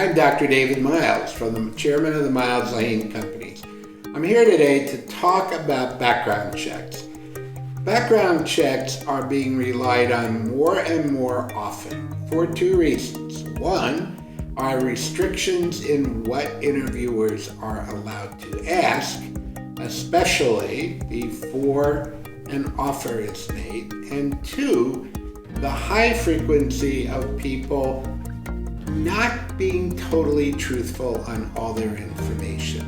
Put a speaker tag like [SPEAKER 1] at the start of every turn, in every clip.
[SPEAKER 1] I'm Dr. David Miles, from the chairman of the Miles LeHane Companies. I'm here today to talk about background checks. Background checks are being relied on more and more often for two reasons. One are restrictions in what interviewers are allowed to ask, especially before an offer is made. And two, the high frequency of people not being totally truthful on all their information.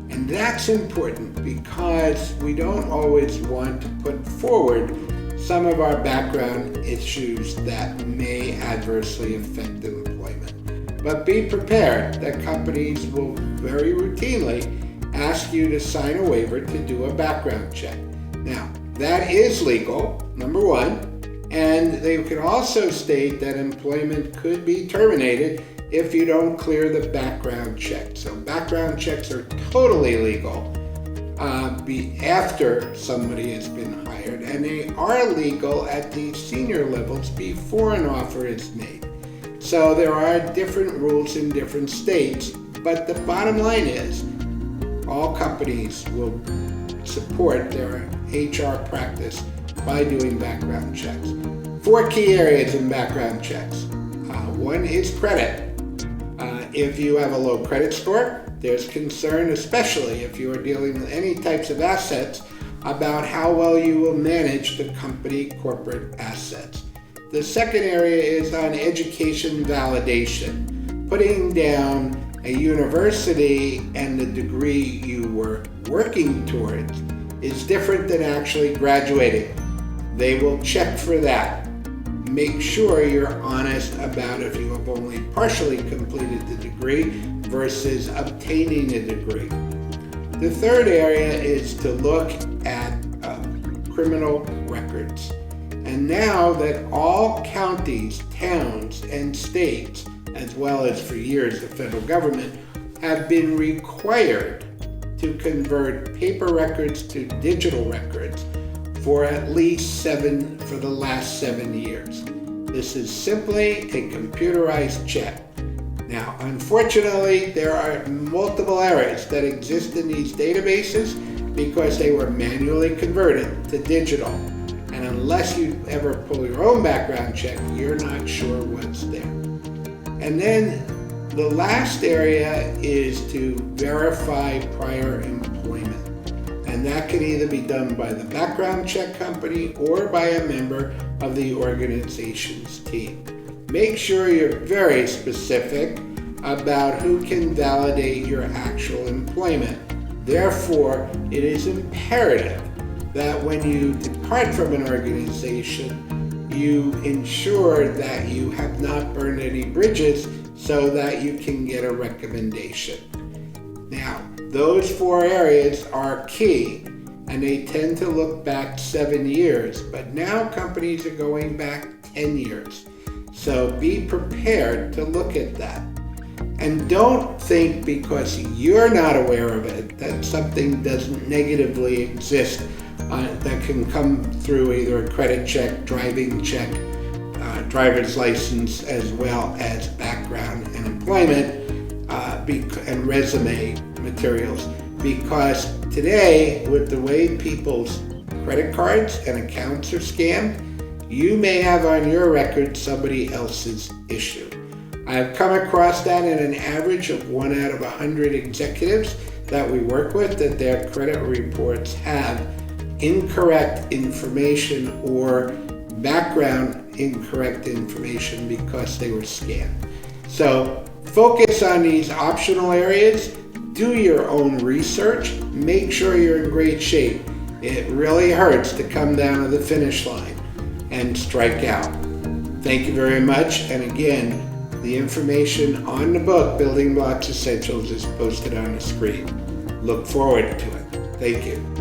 [SPEAKER 1] And that's important because we don't always want to put forward some of our background issues that may adversely affect employment. But be prepared that companies will very routinely ask you to sign a waiver to do a background check. Now, that is legal, number one. And they could also state that employment could be terminated if you don't clear the background check. So background checks are totally legal after somebody has been hired, and they are legal at the senior levels before an offer is made. So there are different rules in different states, but the bottom line is all companies will support their HR practice by doing background checks. Four key areas in background checks. One is credit. If you have a low credit score, there's concern, especially if you are dealing with any types of assets, about how well you will manage the company corporate assets. The second area is on education validation. Putting down a university and the degree you were working towards is different than actually graduating. They will check for that. Make sure you're honest about if you have only partially completed the degree versus obtaining a degree. The third area is to look at criminal records. And now that all counties, towns, and states, as well as for years the federal government, have been required to convert paper records to digital records for the last 7 years. This is simply a computerized check. Now, unfortunately, there are multiple errors that exist in these databases because they were manually converted to digital. And unless you ever pull your own background check, you're not sure what's there. And then the last area is to verify prior employment. And that can either be done by the background check company or by a member of the organization's team. Make sure you're very specific about who can validate your actual employment. Therefore, it is imperative that when you depart from an organization, you ensure that you have not burned any bridges so that you can get a recommendation. Now, those four areas are key, and they tend to look back 7 years, but now companies are going back 10 years. So be prepared to look at that. And don't think because you're not aware of it that something doesn't negatively exist that can come through either a credit check, driving check, driver's license, as well as background and employment and resume materials. Because today, with the way people's credit cards and accounts are scammed, you may have on your record somebody else's issue. I've come across that in an average of 1 out of 100 executives that we work with, that their credit reports have incorrect information or background incorrect information because they were scammed. So focus on these optional areas. Do your own research. Make sure you're in great shape. It really hurts to come down to the finish line and strike out. Thank you very much. And again, the information on the book, Building Blocks Essentials, is posted on the screen. Look forward to it. Thank you.